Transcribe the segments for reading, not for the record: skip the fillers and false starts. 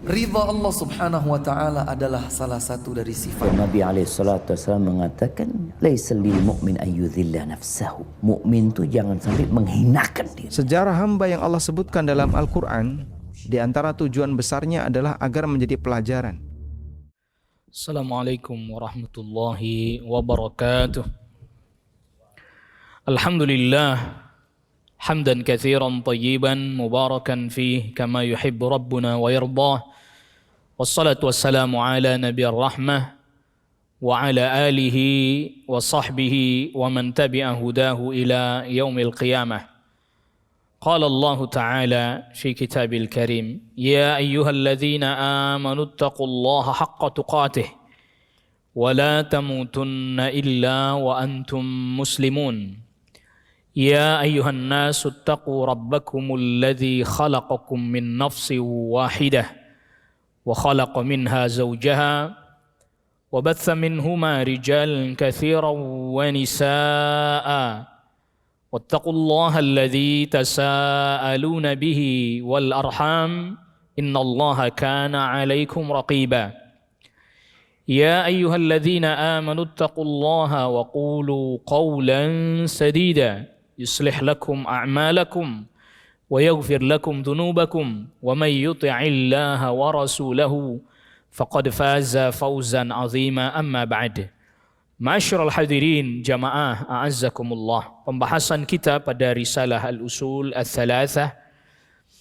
Ridha Allah subhanahu wa ta'ala adalah salah satu dari sifat. Nabi SAW mengatakan, laisa lil mu'min ayyudhilla nafsahu. Mukmin itu jangan sampai menghinakan diri. Sejarah hamba yang Allah sebutkan dalam Al-Quran, di antara tujuan besarnya adalah agar menjadi pelajaran. Assalamualaikum warahmatullahi wabarakatuh. Alhamdulillah hamdan katsiran tayyiban mubarakan fih kama yuhibbu rabbuna wa yardah. Wassalatu wassalamu ala nabiyir rahmah wa ala alihi wa sahbihi wa man tabi'a hudahu ila yaumil qiyamah. Qala Allah Ta'ala fi kitabil karim, ya ayyuhalladzina amanu ittaqullaha haqqa tuqatih wa la tamutunna illa wa antum muslimun. يا أيها الناس اتقوا ربكم الذي خلقكم من نفس واحدة وخلق منها زوجها وبث منهما رجالا كثيرا ونساء واتقوا الله الذي تساءلون به والأرحام إن الله كان عليكم رقيبا يا أيها الذين آمنوا اتقوا الله وقولوا قولا سديدا يصلح لكم أعمالكم ويغفر لكم ذنوبكم ومن يطع الله ورسوله فقد فاز فوزا عظيما أما بعد. Ma'asyiral hadirin jamaah a'azzakumullah. Pembahasan kita pada risalah al-usul ats-tsalatsah.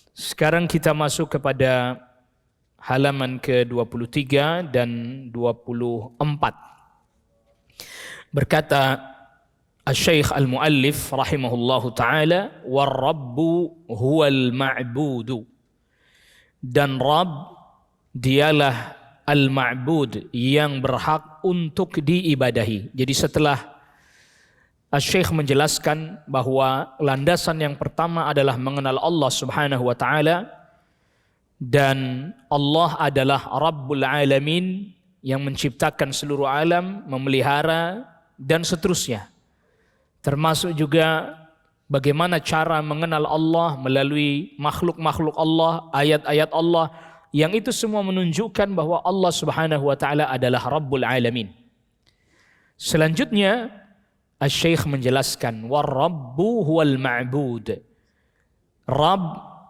Sekarang kita masuk kepada halaman ke-23 dan 24. Berkata Asy-Syaikh Al-Muallif rahimahullahu ta'ala, war-rabbu huwal ma'budu. Dan Rabb dialah al-ma'bud yang berhak untuk diibadahi. Jadi setelah Asy-Syaikh menjelaskan bahwa landasan yang pertama adalah mengenal Allah subhanahu wa ta'ala, dan Allah adalah Rabbul Alamin yang menciptakan seluruh alam, memelihara, dan seterusnya. Termasuk juga bagaimana cara mengenal Allah melalui makhluk-makhluk Allah, ayat-ayat Allah, yang itu semua menunjukkan bahwa Allah subhanahu wa ta'ala adalah Rabbul Alamin. Selanjutnya, Asy-Syaikh menjelaskan, war-rabbu huwal ma'bud. Rabb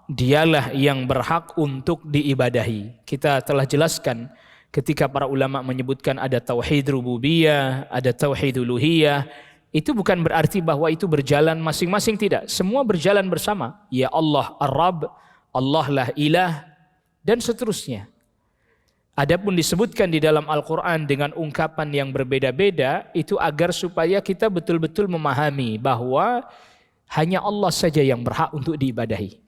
dialah yang berhak untuk diibadahi. Kita telah jelaskan ketika para ulama menyebutkan ada tauhid rububiyah, ada tauhid uluhiyah. Itu bukan berarti bahwa itu berjalan masing-masing, tidak. Semua berjalan bersama. Ya Allah Ar-Rabb, Allah lah ilah, dan seterusnya. Adapun disebutkan di dalam Al-Quran dengan ungkapan yang berbeda-beda, itu agar supaya kita betul-betul memahami bahwa hanya Allah saja yang berhak untuk diibadahi.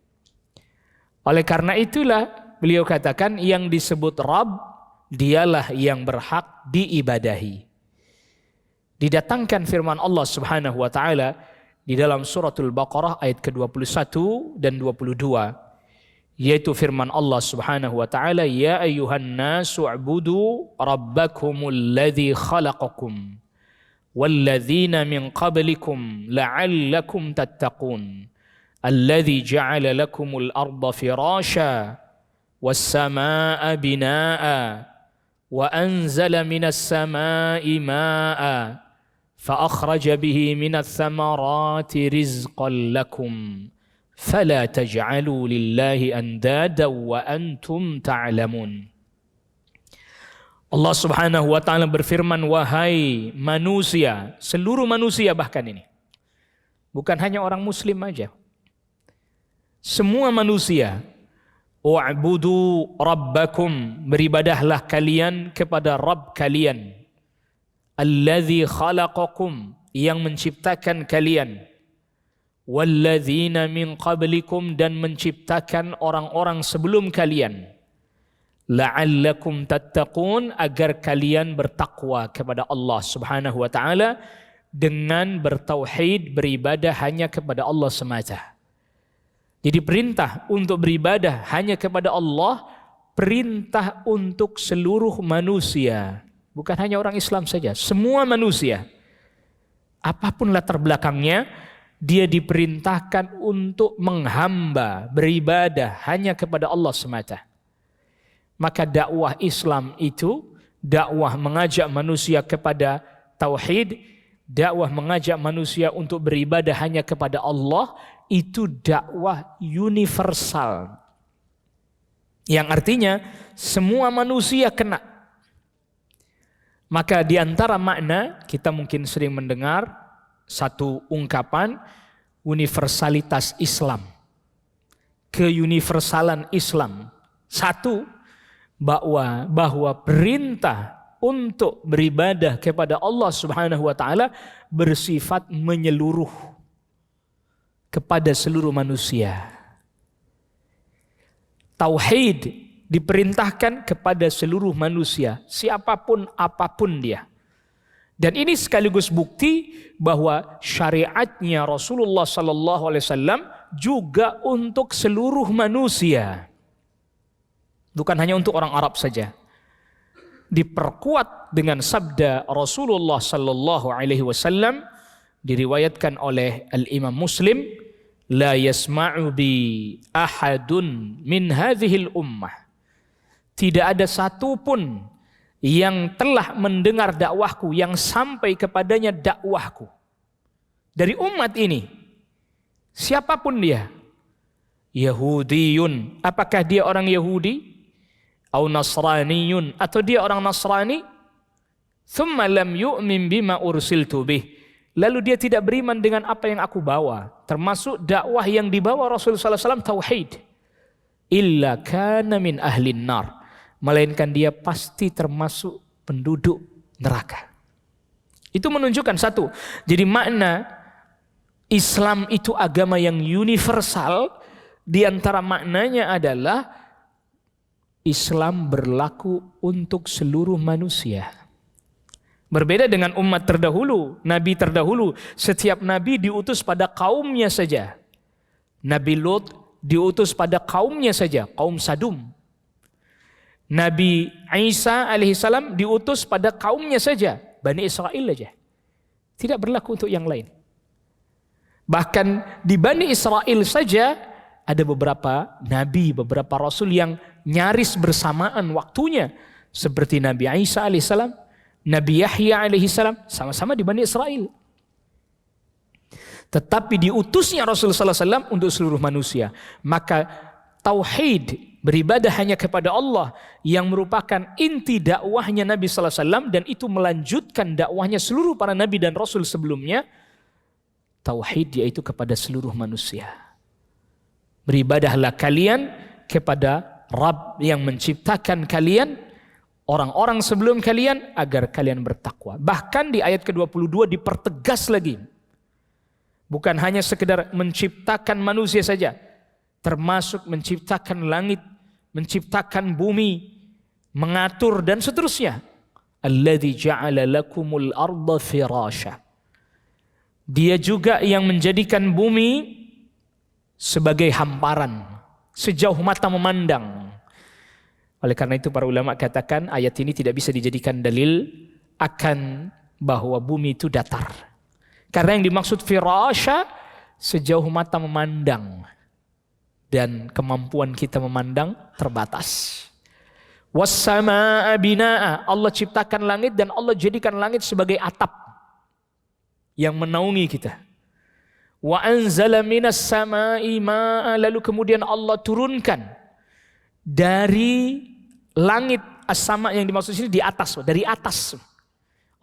Oleh karena itulah beliau katakan yang disebut Rabb, dialah yang berhak diibadahi. Didatangkan firman Allah subhanahu wa ta'ala di dalam suratul Baqarah ayat ke-21 dan 22, yaitu firman Allah subhanahu wa ta'ala, ya ayyuhan nasu u'budu rabbakumul ladzi khalaqakum walladzina min qablikum la'allakum tattaqun alladzi ja'ala lakumul arda firasha was samaa'a binaa'a wa anzala minas samaa'i maa'a فأخرج به من الثمرات رزقا لكم فلا تجعلوا لله أندادا وأنتم تعلمون. Allah subhanahu wa ta'ala berfirman, wahai manusia, seluruh manusia bahkan ini, bukan hanya orang muslim aja, semua manusia, wa'budu rabbakum, beribadahlah kalian kepada Rabb kalian, alladzi khalaqakum, yang menciptakan kalian, walladzina min qablikum, dan menciptakan orang-orang sebelum kalian, la'allakum tattaqun, agar kalian bertakwa kepada Allah subhanahu wa ta'ala dengan bertauhid, beribadah hanya kepada Allah semata. Jadi perintah untuk beribadah hanya kepada Allah, perintah untuk seluruh manusia. Bukan hanya orang Islam saja, semua manusia. Apapun latar belakangnya, dia diperintahkan untuk menghamba, beribadah hanya kepada Allah semata. Maka dakwah Islam itu dakwah mengajak manusia kepada tauhid, dakwah mengajak manusia untuk beribadah hanya kepada Allah, itu dakwah universal. Yang artinya semua manusia kena. Maka di antara makna kita mungkin sering mendengar satu ungkapan universalitas Islam. Keuniversalan Islam. Satu, bahwa perintah untuk beribadah kepada Allah Subhanahu wa taala bersifat menyeluruh kepada seluruh manusia. Tauhid diperintahkan kepada seluruh manusia, siapapun apapun dia. Dan ini sekaligus bukti bahwa syariatnya Rasulullah sallallahu alaihi wasallam juga untuk seluruh manusia. Bukan hanya untuk orang Arab saja. Diperkuat dengan sabda Rasulullah sallallahu alaihi wasallam, diriwayatkan oleh Al-Imam Muslim, la yasma'u bi ahadun min hadhil ummah. Tidak ada satupun yang telah mendengar dakwahku, yang sampai kepadanya dakwahku dari umat ini, siapapun dia. Yahudiyun, apakah dia orang Yahudi? Au Nasraniyun, atau dia orang Nasrani? Thumma lam yu'min bima ursiltu bih, lalu dia tidak beriman dengan apa yang aku bawa, termasuk dakwah yang dibawa Rasulullah SAW, tauhid. Illa kana min ahlin nar, melainkan dia pasti termasuk penduduk neraka. Itu menunjukkan satu, jadi makna Islam itu agama yang universal. Di antara maknanya adalah Islam berlaku untuk seluruh manusia. Berbeda dengan umat terdahulu, nabi terdahulu, setiap nabi diutus pada kaumnya saja. Nabi Lut diutus pada kaumnya saja, kaum Sadum. Nabi Isa alaihissalam diutus pada kaumnya saja, Bani Israel saja. Tidak berlaku untuk yang lain. Bahkan di Bani Israel saja ada beberapa nabi, beberapa rasul yang nyaris bersamaan waktunya, seperti Nabi Isa alaihissalam, Nabi Yahya alaihissalam, sama-sama di Bani Israel. Tetapi diutusnya Rasulullah SAW untuk seluruh manusia. Maka tauhid, beribadah hanya kepada Allah, yang merupakan inti dakwahnya Nabi SAW, dan itu melanjutkan dakwahnya seluruh para nabi dan rasul sebelumnya. Tauhid yaitu kepada seluruh manusia. Beribadahlah kalian kepada Rabb yang menciptakan kalian, orang-orang sebelum kalian, agar kalian bertakwa. Bahkan di ayat ke-22 dipertegas lagi. Bukan hanya sekedar menciptakan manusia saja, termasuk menciptakan langit, menciptakan bumi, mengatur dan seterusnya. Alladzi ja'ala lakumul arda firasya. Dia juga yang menjadikan bumi sebagai hamparan, sejauh mata memandang. Oleh karena itu para ulama katakan ayat ini tidak bisa dijadikan dalil akan bahwa bumi itu datar. Karena yang dimaksud firasya, sejauh mata memandang. Dan kemampuan kita memandang terbatas. Was-samaa'a binaa'a, Allah ciptakan langit dan Allah jadikan langit sebagai atap yang menaungi kita. Wa anzala minas samaa'i maa'a, lalu kemudian Allah turunkan dari langit, as-sama yang dimaksud sini di atas, dari atas.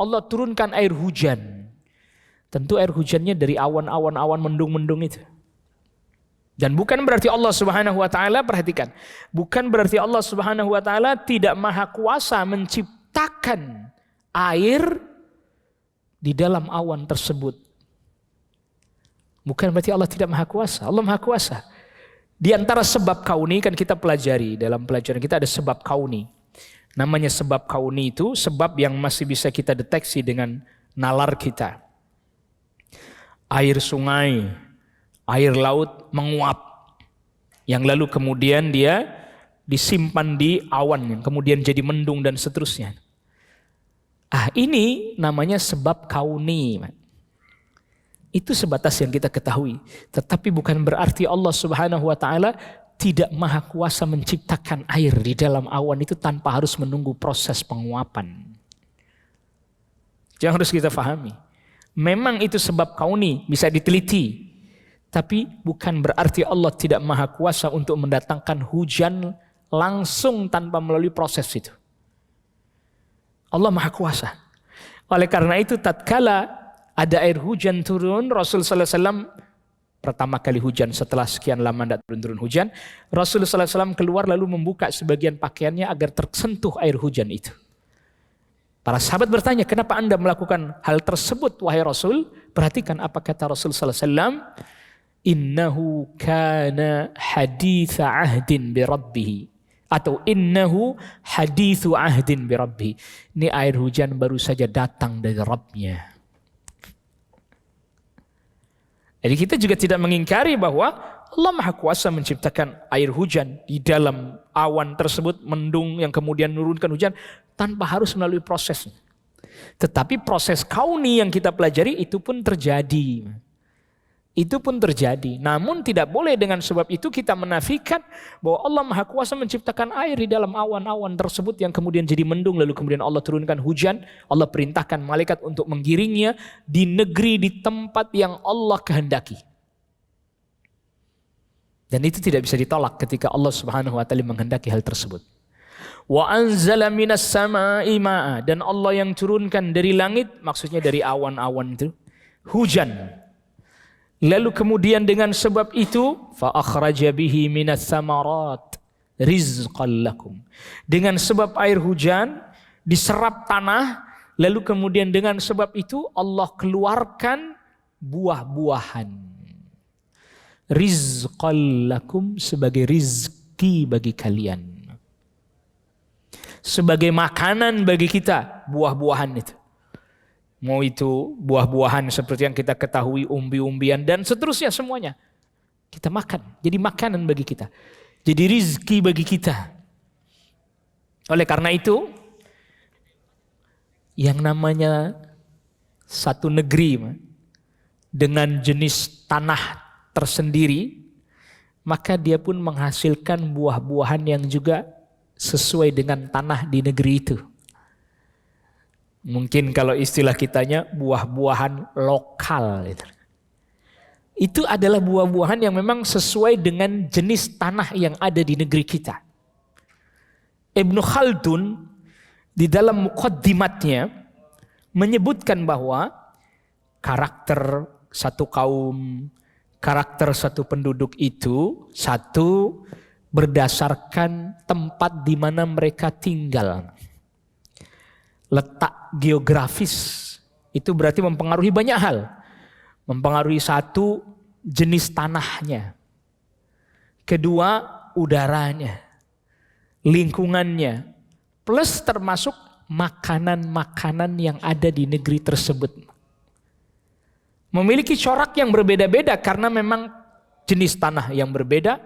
Allah turunkan air hujan. Tentu air hujannya dari awan-awan mendung-mendung itu. Dan bukan berarti Allah Subhanahu wa taala, perhatikan, bukan berarti Allah Subhanahu wa taala tidak maha kuasa menciptakan air di dalam awan tersebut. Bukan berarti Allah tidak maha kuasa, Allah maha kuasa. Di antara sebab kauni, kan kita pelajari, dalam pelajaran kita ada sebab kauni. Namanya sebab kauni itu sebab yang masih bisa kita deteksi dengan nalar kita. Air sungai, air laut menguap, yang lalu kemudian dia disimpan di awan, yang kemudian jadi mendung dan seterusnya. Ini namanya sebab kauni. Itu sebatas yang kita ketahui. Tetapi bukan berarti Allah Subhanahu wa taala tidak maha kuasa menciptakan air di dalam awan itu tanpa harus menunggu proses penguapan. Yang harus kita pahami. Memang itu sebab kauni, bisa diteliti. Tapi bukan berarti Allah tidak maha kuasa untuk mendatangkan hujan langsung tanpa melalui proses itu. Allah maha kuasa. Oleh karena itu tatkala ada air hujan turun, Rasul sallallahu alaihi wasallam pertama kali hujan setelah sekian lama tidak turun hujan, Rasul sallallahu alaihi wasallam keluar lalu membuka sebagian pakaiannya agar tersentuh air hujan itu. Para sahabat bertanya, kenapa Anda melakukan hal tersebut wahai Rasul? Perhatikan apa kata Rasul sallallahu alaihi wasallam. Innahu kana haditha ahdin bi rabbih, atau innahu hadithu ahdin bi rabbih. Ini air hujan baru saja datang dari Rabbnya. Jadi kita juga tidak mengingkari bahwa Allah maha kuasa menciptakan air hujan di dalam awan tersebut, mendung yang kemudian menurunkan hujan tanpa harus melalui prosesnya. Tetapi proses kauni yang kita pelajari itu pun terjadi. Itu pun terjadi. Namun tidak boleh dengan sebab itu kita menafikan bahwa Allah maha kuasa menciptakan air di dalam awan-awan tersebut yang kemudian jadi mendung, lalu kemudian Allah turunkan hujan. Allah perintahkan malaikat untuk menggiringnya di negeri, di tempat yang Allah kehendaki. Dan itu tidak bisa ditolak ketika Allah Subhanahu wa taala menghendaki hal tersebut. Wa anzala minas samaa'i ma'a, dan Allah yang turunkan dari langit, maksudnya dari awan-awan itu, hujan. Lalu kemudian dengan sebab itu fa akhraja bihi minas samarat rizqan lakum. Dengan sebab air hujan diserap tanah, lalu kemudian dengan sebab itu Allah keluarkan buah-buahan. Rizqan lakum, sebagai rizki bagi kalian. Sebagai makanan bagi kita buah-buahan itu. Mau itu buah-buahan seperti yang kita ketahui, umbi-umbian dan seterusnya semuanya. Kita makan, jadi makanan bagi kita. Jadi rizki bagi kita. Oleh karena itu, yang namanya satu negeri dengan jenis tanah tersendiri, maka dia pun menghasilkan buah-buahan yang juga sesuai dengan tanah di negeri itu. Mungkin kalau istilah kitanya buah-buahan lokal. Itu adalah buah-buahan yang memang sesuai dengan jenis tanah yang ada di negeri kita. Ibnu Khaldun di dalam muqaddimatnya menyebutkan bahwa karakter satu kaum, karakter satu penduduk itu satu berdasarkan tempat di mana mereka tinggal. Letak geografis itu berarti mempengaruhi banyak hal. Mempengaruhi satu, jenis tanahnya. Kedua, udaranya. Lingkungannya. Plus termasuk makanan-makanan yang ada di negeri tersebut. Memiliki corak yang berbeda-beda karena memang jenis tanah yang berbeda,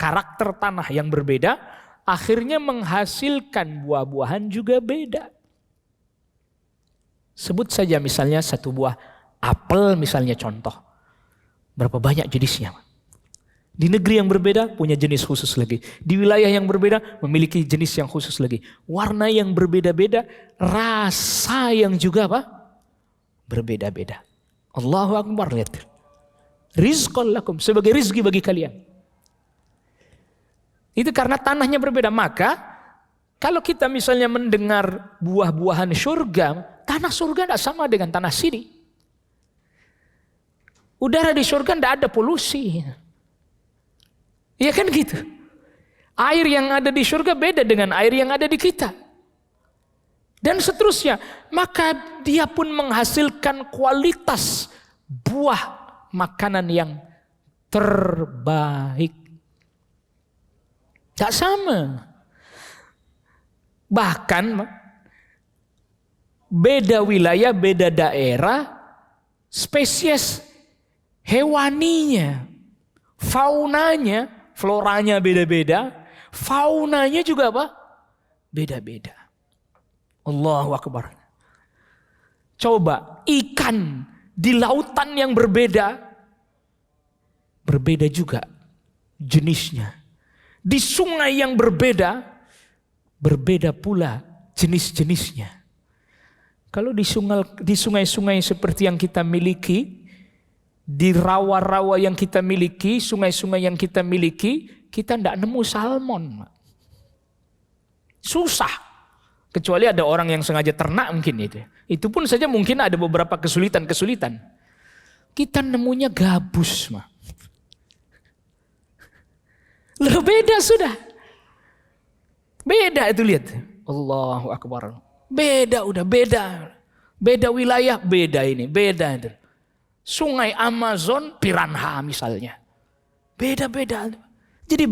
karakter tanah yang berbeda, akhirnya menghasilkan buah-buahan juga beda. Sebut saja misalnya satu buah apel misalnya contoh. Berapa banyak jenisnya. Di negeri yang berbeda punya jenis khusus lagi. Di wilayah yang berbeda memiliki jenis yang khusus lagi. Warna yang berbeda-beda, rasa yang juga apa? Berbeda-beda. Allahu Akbar, lihat. Rizqan lakum, sebagai rizki bagi kalian. Itu karena tanahnya berbeda. Maka kalau kita misalnya mendengar buah-buahan surga, tanah surga tidak sama dengan tanah sini. Udara di surga tidak ada polusi. Iya kan gitu. Air yang ada di surga beda dengan air yang ada di kita. Dan seterusnya. Maka dia pun menghasilkan kualitas buah makanan yang terbaik. Tak sama. Bahkan beda wilayah, beda daerah, spesies hewaninya, faunanya, floranya beda-beda, faunanya juga apa? Beda-beda. Allahu Akbar. Coba ikan di lautan yang berbeda, berbeda juga jenisnya. Di sungai yang berbeda, berbeda pula jenis-jenisnya. Kalau di sungai-sungai seperti yang kita miliki, di rawa-rawa yang kita miliki, sungai-sungai yang kita miliki, kita tidak nemu salmon. Susah. Kecuali ada orang yang sengaja ternak mungkin itu. Itu pun saja mungkin ada beberapa kesulitan-kesulitan. Kita nemunya gabus, mah. Loh, beda sudah. Beda itu, lihat. Allahu Akbar. Beda udah, beda. Beda wilayah, beda ini, beda itu. Sungai Amazon, piranha misalnya. Beda-beda. Jadi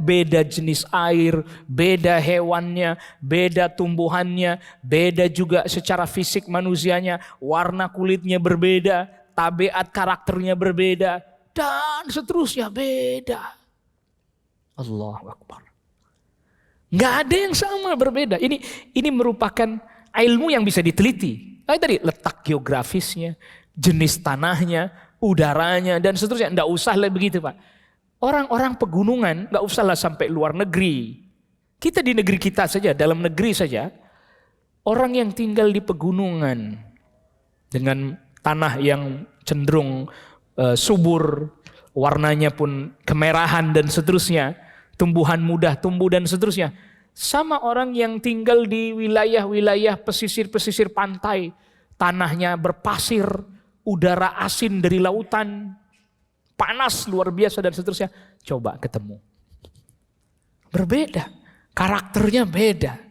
beda jenis air, beda hewannya, beda tumbuhannya, beda juga secara fisik manusianya, warna kulitnya berbeda, tabiat karakternya berbeda, dan seterusnya beda. Allahu Akbar. Nggak ada yang sama, berbeda. Ini merupakan ilmu yang bisa diteliti. Tadi letak geografisnya, jenis tanahnya, udaranya, dan seterusnya. Nggak usah lah begitu, Pak. Orang-orang pegunungan nggak usahlah sampai luar negeri. Kita di negeri kita saja, dalam negeri saja, orang yang tinggal di pegunungan dengan tanah yang cenderung subur, warnanya pun kemerahan dan seterusnya, tumbuhan mudah tumbuh dan seterusnya, sama orang yang tinggal di wilayah-wilayah pesisir-pesisir pantai, tanahnya berpasir, udara asin dari lautan, panas luar biasa dan seterusnya. Coba ketemu. Berbeda. Karakternya beda.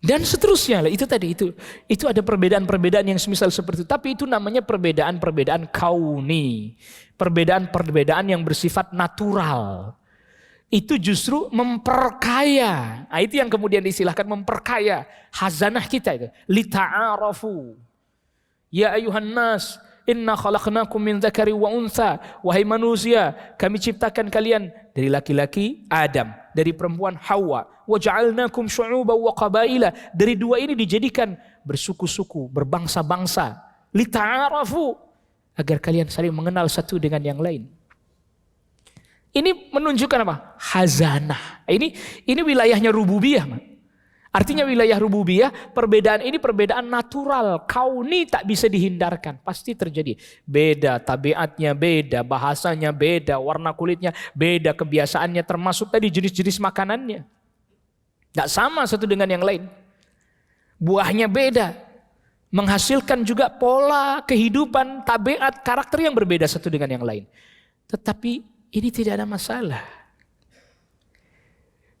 Dan seterusnya. Itu tadi. Itu ada perbedaan-perbedaan yang semisal seperti itu. Tapi itu namanya perbedaan-perbedaan kauni. Perbedaan-perbedaan yang bersifat natural. Itu justru memperkaya. Nah, itu yang kemudian diistilahkan memperkaya hazanah kita itu. Lita'arafu. Ya ayuhan nas, inna khalaqnakum min dzakari wa untha. Wahai manusia, kami ciptakan kalian dari laki-laki Adam, dari perempuan Hawa. Wa ja'alnakum syu'uban wa qabaila. Dari dua ini dijadikan bersuku-suku, berbangsa-bangsa. Lita'arafu, agar kalian saling mengenal satu dengan yang lain. Ini menunjukkan apa? Hazanah. Ini wilayahnya rububiyah. Artinya wilayah rububiyah, perbedaan ini perbedaan natural, kauni, tak bisa dihindarkan, pasti terjadi. Beda tabiatnya, beda bahasanya, beda warna kulitnya, beda kebiasaannya, termasuk tadi jenis-jenis makanannya. Tak sama satu dengan yang lain. Buahnya beda, menghasilkan juga pola kehidupan, tabiat, karakter yang berbeda satu dengan yang lain. Tetapi ini tidak ada masalah.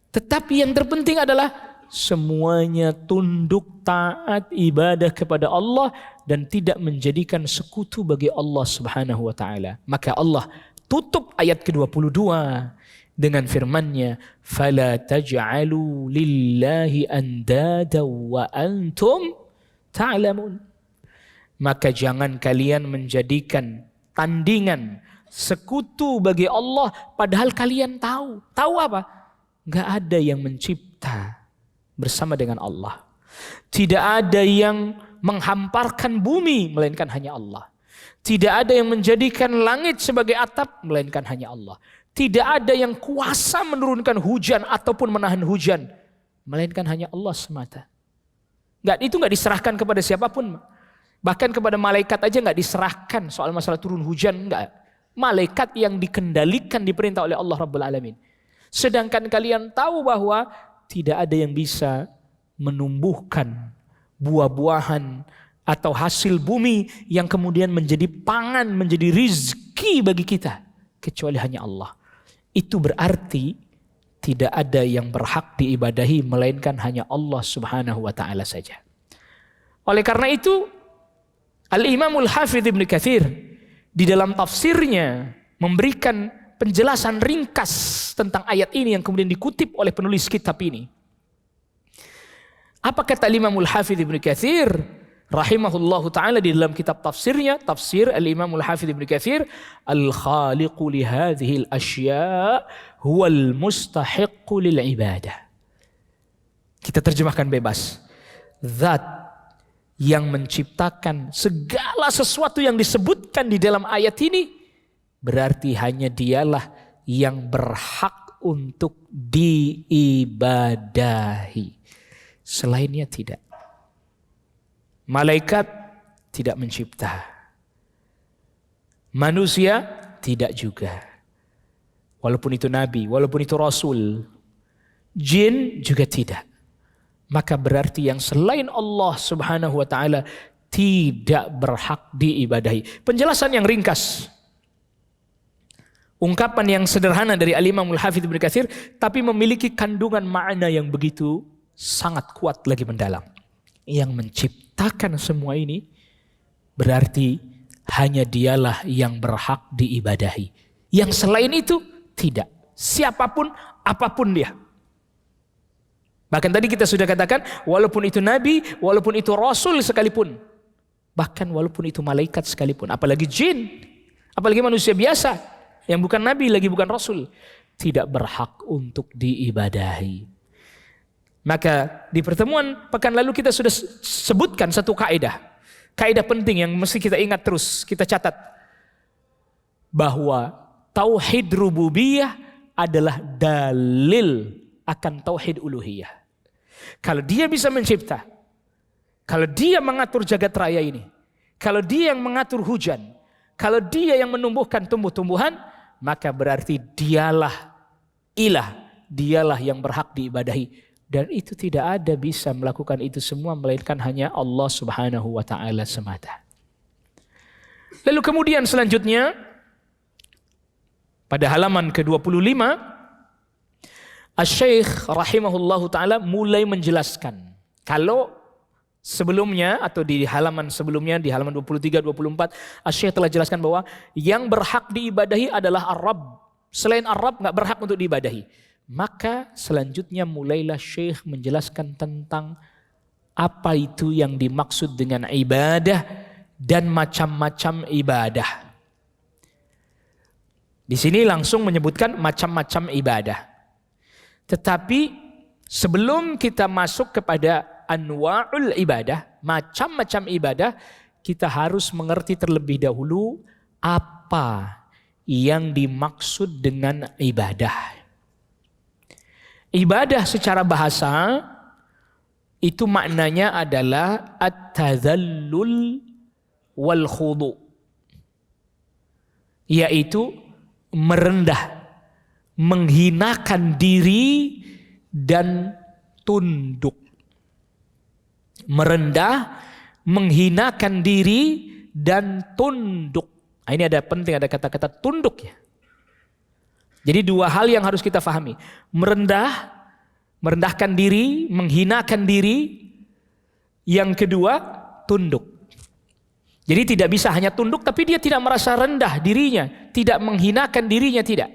Tetapi yang terpenting adalah semuanya tunduk, taat, ibadah kepada Allah dan tidak menjadikan sekutu bagi Allah Subhanahu wa taala. Maka Allah tutup ayat ke-22 dengan firman-Nya, "Fala taj'alu lillahi andada wa antum ta'lamun." Maka jangan kalian menjadikan tandingan, sekutu bagi Allah padahal kalian tahu. Tahu apa? Enggak ada yang mencipta bersama dengan Allah. Tidak ada yang menghamparkan bumi melainkan hanya Allah. Tidak ada yang menjadikan langit sebagai atap melainkan hanya Allah. Tidak ada yang kuasa menurunkan hujan ataupun menahan hujan melainkan hanya Allah semata. Itu enggak diserahkan kepada siapapun. Bahkan kepada malaikat aja enggak diserahkan soal masalah turun hujan, enggak. Malaikat yang dikendalikan, diperintah oleh Allah Rabbul Alamin. Sedangkan kalian tahu bahwa tidak ada yang bisa menumbuhkan buah-buahan atau hasil bumi yang kemudian menjadi pangan, menjadi rizki bagi kita, kecuali hanya Allah. Itu berarti tidak ada yang berhak diibadahi melainkan hanya Allah Subhanahu wa taala saja. Oleh karena itu, Al-Imamul Hafidz Ibnu Katsir di dalam tafsirnya memberikan penjelasan ringkas tentang ayat ini yang kemudian dikutip oleh penulis kitab ini. Apa kata Imamul Hafidz Ibnu Katsir rahimahullahu taala di dalam kitab tafsirnya, tafsir Al-Imamul Hafidz Ibnu Katsir, "Al-khaliqu li hadhihi al-asya' huwal mustahiqqu lil ibadah." Kita terjemahkan bebas. Zat yang menciptakan segala sesuatu yang disebutkan di dalam ayat ini berarti hanya dialah yang berhak untuk diibadahi. Selainnya tidak. Malaikat tidak mencipta. Manusia tidak juga. Walaupun itu nabi, walaupun itu rasul. Jin juga tidak. Maka berarti yang selain Allah Subhanahu wa taala tidak berhak diibadahi. Penjelasan yang ringkas. Ungkapan yang sederhana dari Al-Imam Al-Hafidz Ibnu Katsir, tapi memiliki kandungan makna yang begitu sangat kuat lagi mendalam. Yang menciptakan semua ini berarti hanya dialah yang berhak diibadahi. Yang selain itu tidak. Siapapun, apapun dia. Bahkan tadi kita sudah katakan, walaupun itu nabi, walaupun itu rasul sekalipun. Bahkan walaupun itu malaikat sekalipun. Apalagi jin, apalagi manusia biasa. Yang bukan nabi, lagi bukan rasul. Tidak berhak untuk diibadahi. Maka di pertemuan pekan lalu kita sudah sebutkan satu kaidah. Kaidah penting yang mesti kita ingat terus, kita catat. Bahwa tauhid rububiyah adalah dalil akan tauhid uluhiyah. Kalau dia bisa mencipta, kalau dia mengatur jagat raya ini, kalau dia yang mengatur hujan, kalau dia yang menumbuhkan tumbuh-tumbuhan, maka berarti dialah ilah, dialah yang berhak diibadahi. Dan itu tidak ada bisa melakukan itu semua melainkan hanya Allah Subhanahu wa taala semata. Lalu kemudian selanjutnya pada halaman ke-25 Asy-Syaikh rahimahullahu taala mulai menjelaskan kalau sebelumnya atau di halaman sebelumnya di halaman 23 24 Asy-Syaikh telah jelaskan bahwa yang berhak diibadahi adalah Ar-Rabb. Selain Ar-Rabb enggak berhak untuk diibadahi. Maka selanjutnya mulailah Syekh menjelaskan tentang apa itu yang dimaksud dengan ibadah dan macam-macam ibadah. Di sini langsung menyebutkan macam-macam ibadah. Tetapi sebelum kita masuk kepada anwa'ul ibadah, macam-macam ibadah, kita harus mengerti terlebih dahulu apa yang dimaksud dengan ibadah. Ibadah secara bahasa itu maknanya adalah at-tadhallul wal khudu, yaitu merendah, menghinakan diri dan tunduk. Merendah, menghinakan diri dan tunduk. Nah, ini ada penting, ada kata-kata tunduk ya. Jadi dua hal yang harus kita pahami. Merendahkan diri, menghinakan diri. Yang kedua, tunduk. Jadi tidak bisa hanya tunduk tapi dia tidak merasa rendah dirinya, tidak menghinakan dirinya, tidak.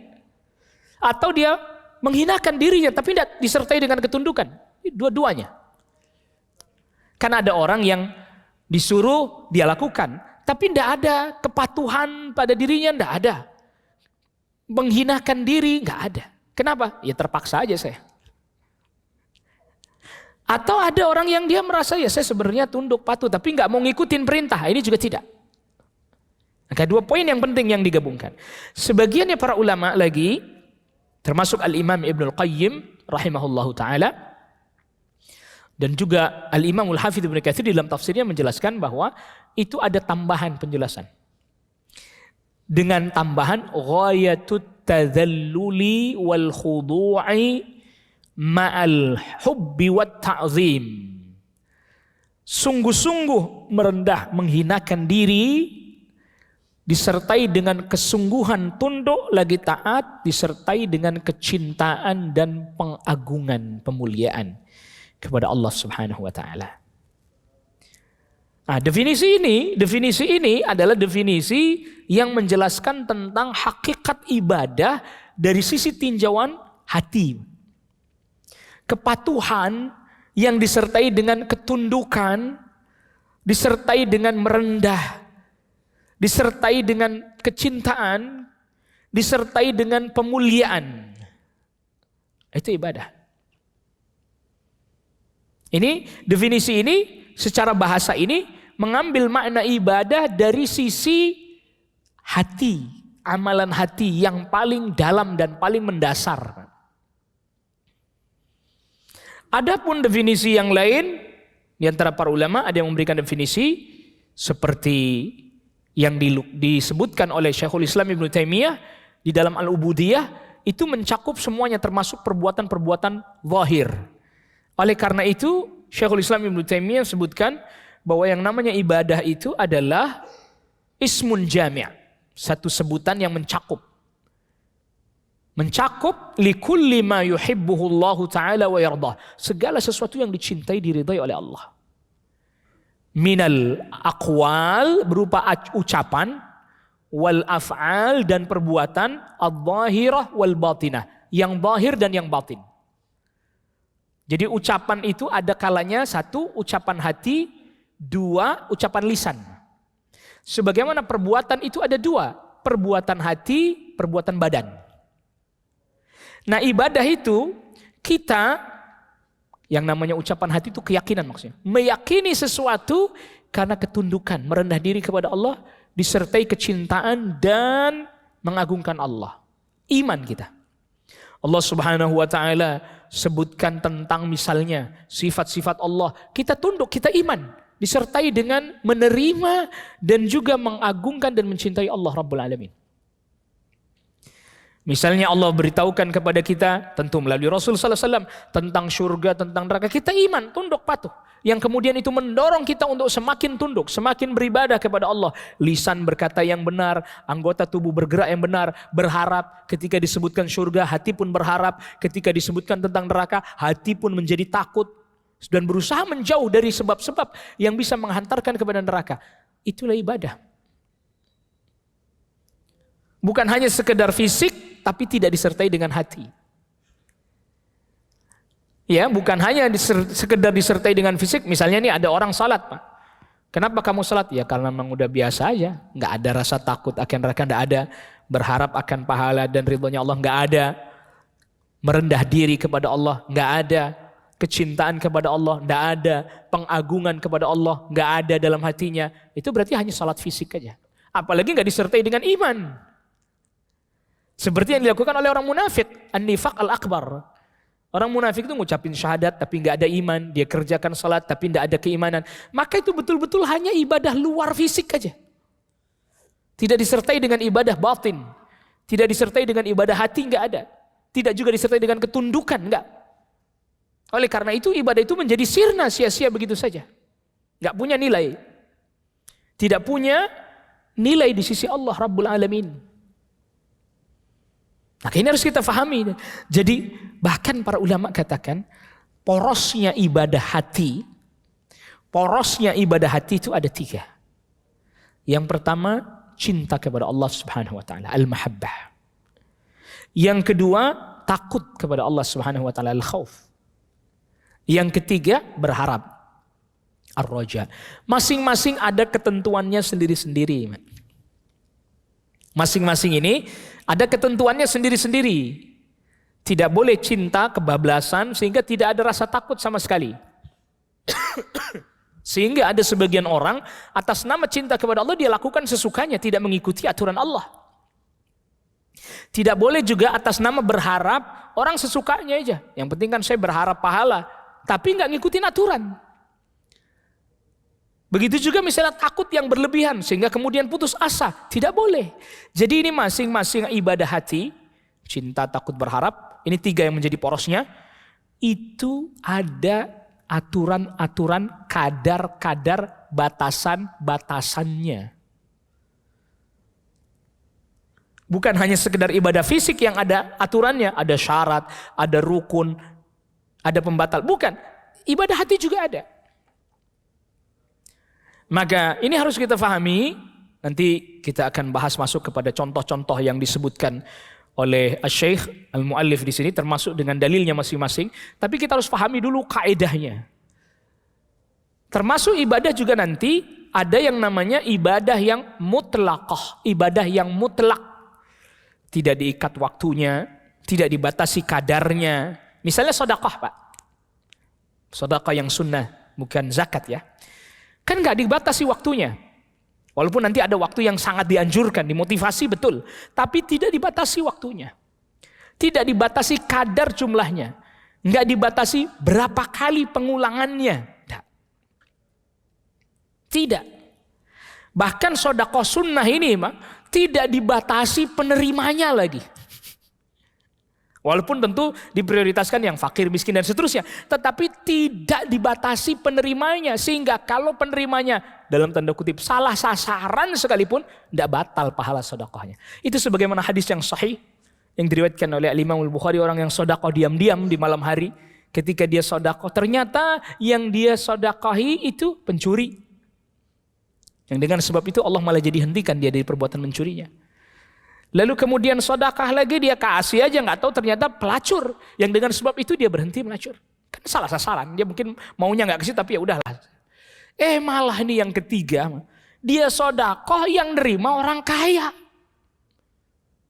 Atau dia menghinakan dirinya tapi tidak disertai dengan ketundukan. Dua-duanya. Kan ada orang yang disuruh dia lakukan, tapi tidak ada kepatuhan pada dirinya, tidak ada. Menghinakan diri nggak ada. Kenapa? Ya terpaksa aja saya. Atau ada orang yang dia merasa ya saya sebenarnya tunduk patuh tapi nggak mau ngikutin perintah. Ini juga tidak. Maka dua poin yang penting yang digabungkan. Sebagiannya para ulama lagi, termasuk Al-Imam Ibnul Qayyim rahimahullahu taala, dan juga Al-Imam Al-Hafidz Ibnu Katsir di dalam tafsirnya menjelaskan bahwa itu ada tambahan penjelasan. Dengan tambahan ghayatut tadhalluli wal khudu'i ma'al hubbi wat ta'zim. Sungguh-sungguh merendah, menghinakan diri disertai dengan kesungguhan tunduk lagi taat, disertai dengan kecintaan dan pengagungan, pemuliaan kepada Allah Subhanahu wa taala. Nah, definisi ini adalah definisi yang menjelaskan tentang hakikat ibadah dari sisi tinjauan hati. Kepatuhan yang disertai dengan ketundukan, disertai dengan merendah, disertai dengan kecintaan, disertai dengan pemuliaan. Itu ibadah. Ini definisi ini secara bahasa ini mengambil makna ibadah dari sisi hati, amalan hati yang paling dalam dan paling mendasar. Adapun definisi yang lain di antara para ulama ada yang memberikan definisi seperti yang disebutkan oleh Syekhul Islam Ibnu Taimiyah di dalam Al-Ubudiyah, itu mencakup semuanya termasuk perbuatan-perbuatan zahir. Oleh karena itu Syekhul Islam Ibnu Taimiyah sebutkan bahwa yang namanya ibadah itu adalah ismun jami', satu sebutan yang mencakup likulli ma yuhibbuhu Allah Ta'ala wa yardah, segala sesuatu yang dicintai diridai oleh Allah. Minal aqwal, berupa ucapan, wal af'al, dan perbuatan, adh-dhahirah wal batinah, yang zahir dan yang batin. Jadi ucapan itu ada kalanya satu, ucapan hati, dua, ucapan lisan. Sebagaimana perbuatan itu ada dua, perbuatan hati, perbuatan badan. Nah, ibadah itu kita, yang namanya ucapan hati itu keyakinan maksudnya. Meyakini sesuatu karena ketundukan, merendah diri kepada Allah, disertai kecintaan dan mengagungkan Allah. Iman kita. Allah Subhanahu wa Ta'ala sebutkan tentang misalnya sifat-sifat Allah. Kita tunduk, kita iman, disertai dengan menerima dan juga mengagungkan dan mencintai Allah Rabbul Alamin. Misalnya Allah beritahukan kepada kita tentu melalui Rasul sallallahu alaihi wasallam tentang surga, tentang neraka, kita iman, tunduk, patuh. Yang kemudian itu mendorong kita untuk semakin tunduk, semakin beribadah kepada Allah. Lisan berkata yang benar, anggota tubuh bergerak yang benar, berharap ketika disebutkan surga, hati pun berharap, ketika disebutkan tentang neraka, hati pun menjadi takut dan berusaha menjauh dari sebab-sebab yang bisa menghantarkan kepada neraka. Itulah ibadah. Bukan hanya sekedar fisik, tapi tidak disertai dengan hati. Ya, bukan hanya sekedar disertai dengan fisik. Misalnya nih ada orang salat, Pak. Kenapa kamu salat? Ya karena memang udah biasa aja. Nggak ada rasa takut akan neraka, nggak ada. Berharap akan pahala dan ridhonya Allah, nggak ada. Merendah diri kepada Allah, nggak ada. Kecintaan kepada Allah, nggak ada. Pengagungan kepada Allah, nggak ada dalam hatinya. Itu berarti hanya salat fisik aja. Apalagi nggak disertai dengan iman. Seperti yang dilakukan oleh orang munafik, an-nifaq al-akbar. Orang munafik itu ngucapin syahadat tapi nggak ada iman, dia kerjakan salat tapi nggak ada keimanan. Maka itu betul-betul hanya ibadah luar fisik aja. Tidak disertai dengan ibadah batin, tidak disertai dengan ibadah hati, nggak ada. Tidak juga disertai dengan ketundukan, nggak. Oleh karena itu ibadah itu menjadi sirna, sia-sia begitu saja. Nggak punya nilai. Tidak punya nilai di sisi Allah Rabbul Alamin. Nah, ini harus kita fahami. Jadi bahkan para ulama katakan porosnya ibadah hati itu ada 3. Yang pertama, cinta kepada Allah Subhanahu wa Ta'ala, al-mahabbah. Yang kedua, takut kepada Allah Subhanahu wa Ta'ala, al-khauf. Yang ketiga, berharap, ar-raja. Masing-masing ada ketentuannya sendiri-sendiri. Masing-masing ini ada ketentuannya sendiri-sendiri. Tidak boleh cinta kebablasan sehingga tidak ada rasa takut sama sekali. Sehingga ada sebagian orang atas nama cinta kepada Allah dia lakukan sesukanya, tidak mengikuti aturan Allah. Tidak boleh juga atas nama berharap orang sesukanya aja. Yang penting kan saya berharap pahala, tapi nggak ngikutin aturan. Begitu juga misalnya takut yang berlebihan sehingga kemudian putus asa. Tidak boleh. Jadi ini masing-masing ibadah hati, cinta, takut, berharap, ini 3 yang menjadi porosnya. Itu ada aturan-aturan, kadar-kadar, batasan-batasannya. Bukan hanya sekedar ibadah fisik yang ada aturannya, ada syarat, ada rukun, ada pembatal. Bukan, ibadah hati juga ada. Maka ini harus kita fahami. Nanti kita akan bahas masuk kepada contoh-contoh yang disebutkan oleh Syekh Al-Muallif di sini, termasuk dengan dalilnya masing-masing. Tapi kita harus pahami dulu kaidahnya. Termasuk ibadah juga nanti ada yang namanya ibadah yang mutlaqah, ibadah yang mutlak. Tidak diikat waktunya, tidak dibatasi kadarnya. Misalnya sedekah, Pak. Sedekah yang sunnah, bukan zakat ya. Kan nggak dibatasi waktunya. Walaupun nanti ada waktu yang sangat dianjurkan, dimotivasi betul. Tapi tidak dibatasi waktunya. Tidak dibatasi kadar jumlahnya. Nggak dibatasi berapa kali pengulangannya. Tidak. Bahkan sedekah sunnah ini tidak dibatasi penerimanya lagi. Walaupun tentu diprioritaskan yang fakir, miskin dan seterusnya. Tetapi tidak dibatasi penerimanya. Sehingga kalau penerimanya dalam tanda kutip salah sasaran sekalipun, tidak batal pahala sedekahnya. Itu sebagaimana hadis yang sahih yang diriwayatkan oleh Imam Al-Bukhari, orang yang sedekah diam-diam di malam hari. Ketika dia sedekah, ternyata yang dia sedekahi itu pencuri. Yang dengan sebab itu Allah malah jadi hentikan dia dari perbuatan mencurinya. Lalu kemudian sedekah lagi, dia kasih aja nggak tahu ternyata pelacur. Yang dengan sebab itu dia berhenti melacur. Kan salah sasaran. Dia mungkin maunya nggak kasih tapi ya udahlah. Malah ini yang ketiga, dia sedekah yang nerima orang kaya.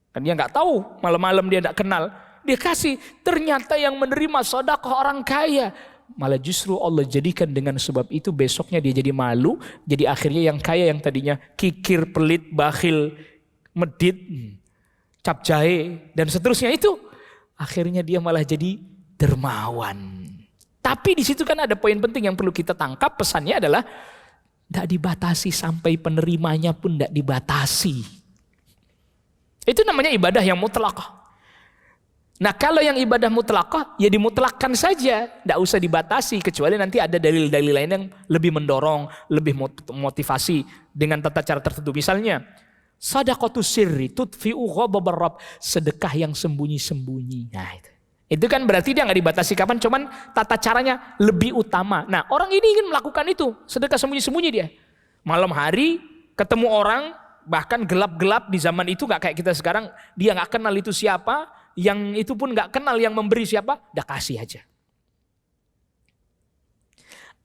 Kan dia nggak tahu, malam-malam dia nggak kenal. Dia kasih, ternyata yang menerima sedekah orang kaya. Malah justru Allah jadikan dengan sebab itu besoknya dia jadi malu. Jadi akhirnya yang kaya yang tadinya kikir, pelit, bakhil, medit, cap jahe dan seterusnya itu, akhirnya dia malah jadi dermawan. Tapi di situ kan ada poin penting yang perlu kita tangkap. Pesannya adalah tidak dibatasi, sampai penerimanya pun tidak dibatasi. Itu namanya ibadah yang mutlaqah. Nah kalau yang ibadah mutlaqah ya dimutlakkan saja, tidak usah dibatasi, kecuali nanti ada dalil-dalil lain yang lebih mendorong, lebih motivasi dengan tata cara tertentu. Misalnya sadaqatus sirri tudfi'u ghadabar rabb, sedekah yang sembunyi-sembunyi. Nah itu kan berarti dia nggak dibatasi kapan, cuman tata caranya lebih utama. Nah orang ini ingin melakukan itu, sedekah sembunyi-sembunyi dia. Malam hari ketemu orang, bahkan gelap-gelap di zaman itu nggak kayak kita sekarang, dia nggak kenal itu siapa, yang itu pun nggak kenal yang memberi siapa, udah kasih aja.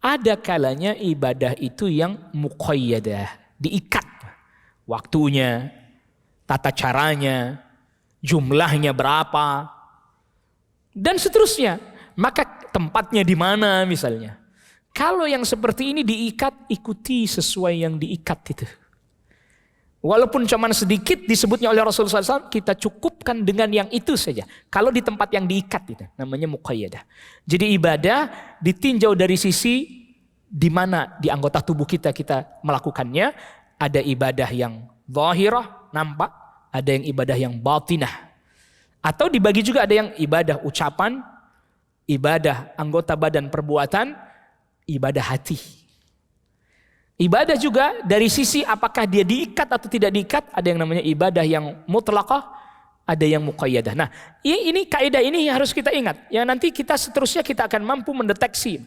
Ada kalanya ibadah itu yang muqayyadah, diikat. Waktunya, tata caranya, jumlahnya berapa, dan seterusnya. Maka tempatnya di mana misalnya. Kalau yang seperti ini diikat, ikuti sesuai yang diikat itu. Walaupun cuma sedikit disebutnya oleh Rasulullah SAW, kita cukupkan dengan yang itu saja. Kalau di tempat yang diikat itu, namanya muqayyadah. Jadi ibadah ditinjau dari sisi di mana di anggota tubuh kita melakukannya. Ada ibadah yang zahirah, nampak. Ada yang ibadah yang batinah. Atau dibagi juga ada yang ibadah ucapan, ibadah anggota badan perbuatan, ibadah hati. Ibadah juga dari sisi apakah dia diikat atau tidak diikat. Ada yang namanya ibadah yang mutlaqah, ada yang muqayyadah. Nah ini kaidah ini harus kita ingat. Ya nanti kita seterusnya kita akan mampu mendeteksi.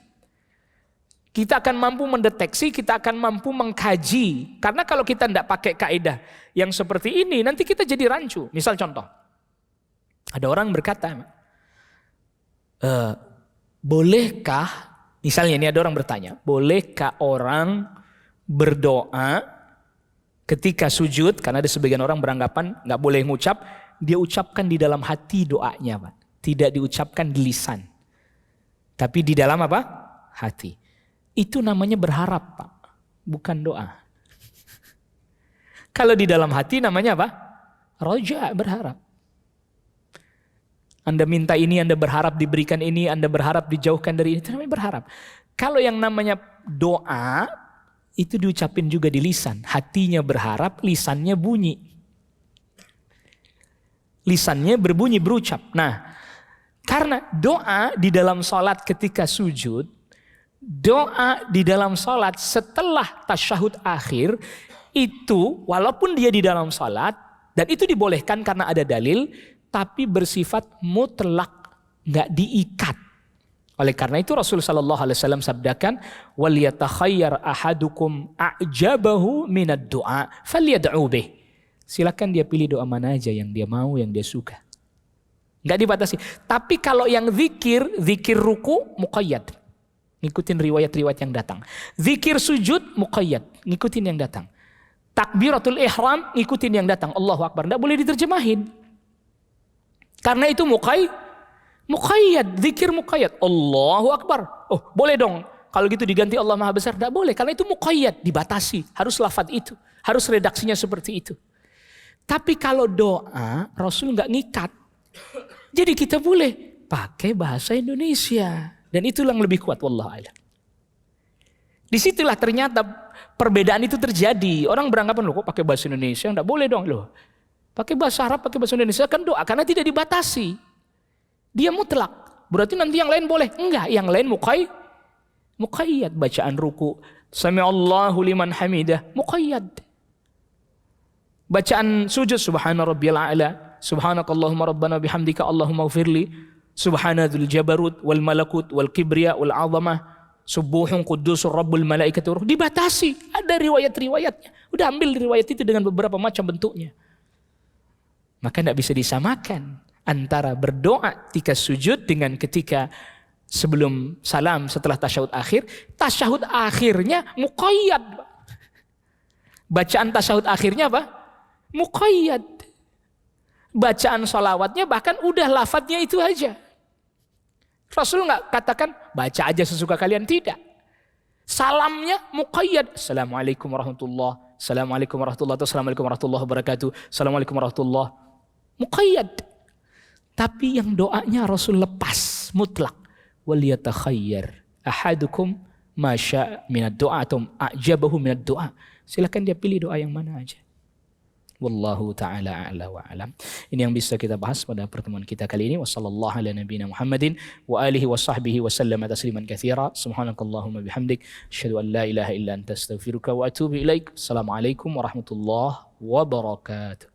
Kita akan mampu mendeteksi, kita akan mampu mengkaji. Karena kalau kita tidak pakai kaidah yang seperti ini, nanti kita jadi rancu. Misal contoh, ada orang berkata, bolehkah, misalnya ini ada orang bertanya, bolehkah orang berdoa ketika sujud? Karena ada sebagian orang beranggapan nggak boleh ngucap, dia ucapkan di dalam hati doanya, Pak. Tidak diucapkan di lisan, tapi di dalam apa? Hati. Itu namanya berharap, Pak, bukan doa. Kalau di dalam hati namanya apa? Roja, berharap. Anda minta ini, Anda berharap diberikan ini, Anda berharap dijauhkan dari ini, itu namanya berharap. Kalau yang namanya doa, itu diucapin juga di lisan. Hatinya berharap, lisannya bunyi. Lisannya berbunyi, berucap. Nah, karena doa di dalam sholat ketika sujud, doa di dalam sholat setelah tasyahud akhir, itu walaupun dia di dalam sholat, dan itu dibolehkan karena ada dalil, tapi bersifat mutlak, nggak diikat. Oleh karena itu Rasulullah SAW sabdakan, wal yatakhayyar ahadukum a'jabahu minad du'a falyad'u bih. Silakan dia pilih doa mana aja yang dia mau, yang dia suka. Enggak dibatasi. Tapi kalau yang zikir ruku muqayyad. Ngikutin riwayat-riwayat yang datang. Zikir sujud muqayyad, ngikutin yang datang. Takbiratul ihram ngikutin yang datang. Allahu Akbar, enggak boleh diterjemahin. Karena itu muqayyad, zikir muqayyad. Allahu Akbar. Oh, boleh dong. Kalau gitu diganti Allah Maha Besar. Tidak boleh, karena itu muqayyad, dibatasi. Harus lafaz itu. Harus redaksinya seperti itu. Tapi kalau doa, Rasul nggak ngikat. Jadi kita boleh pakai bahasa Indonesia. Dan itulah yang lebih kuat, wallahu a'lam. Disitulah ternyata perbedaan itu terjadi. Orang beranggapan, loh kok pakai bahasa Indonesia? Enggak boleh dong loh. Pakai bahasa Arab, pakai bahasa Indonesia kan doa. Karena tidak dibatasi. Dia mutlak. Berarti nanti yang lain boleh. Enggak, yang lain muqayyad. Bacaan ruku. Sami'allahu liman hamidah. Muqayyad. Bacaan sujud. Subhana rabbiyal a'la. Subhanakallahumma rabbana bihamdika Allahumma ufirli. Subhanadzul jabarut wal malakut wal kibriya wal azamah. Subuhun kudusur rabbul malaikatu. Dibatasi. Ada riwayat-riwayatnya. Udah ambil riwayat itu dengan beberapa macam bentuknya. Maka tidak bisa disamakan antara berdoa ketika sujud dengan ketika sebelum salam setelah tasyahud akhir. Tasyahud akhirnya muqayyad. Bacaan tasyahud akhirnya apa? Muqayyad. Bacaan salawatnya bahkan udah lafadznya itu aja. Rasul nggak katakan baca aja sesuka kalian, tidak. Salamnya muqayyad. Assalamualaikum warahmatullahi wabarakatuh. Assalamualaikum warahmatullahi wabarakatuh. Assalamualaikum warahmatullahi wabarakatuh. Assalamualaikum warahmatullahi. Muqayyad. Tapi yang doanya Rasul lepas mutlak. Waliyatakhayyar ahadukum ma syaa minad du'a atau a'jabahu minad du'a. Silakan dia pilih doa yang mana aja. Wallahu ta'ala a'la wa alam. Ini yang bisa kita bahas pada pertemuan kita kali ini. Wassallallahu ala nabiyina Muhammadin wa alihi wa sahbihi wa sallama tasliman katsira. Subhanakallahumma bihamdik asyhadu an la ilaha illa anta astaghfiruka wa atubu ilaik. Assalamualaikum warahmatullahi wabarakatuh.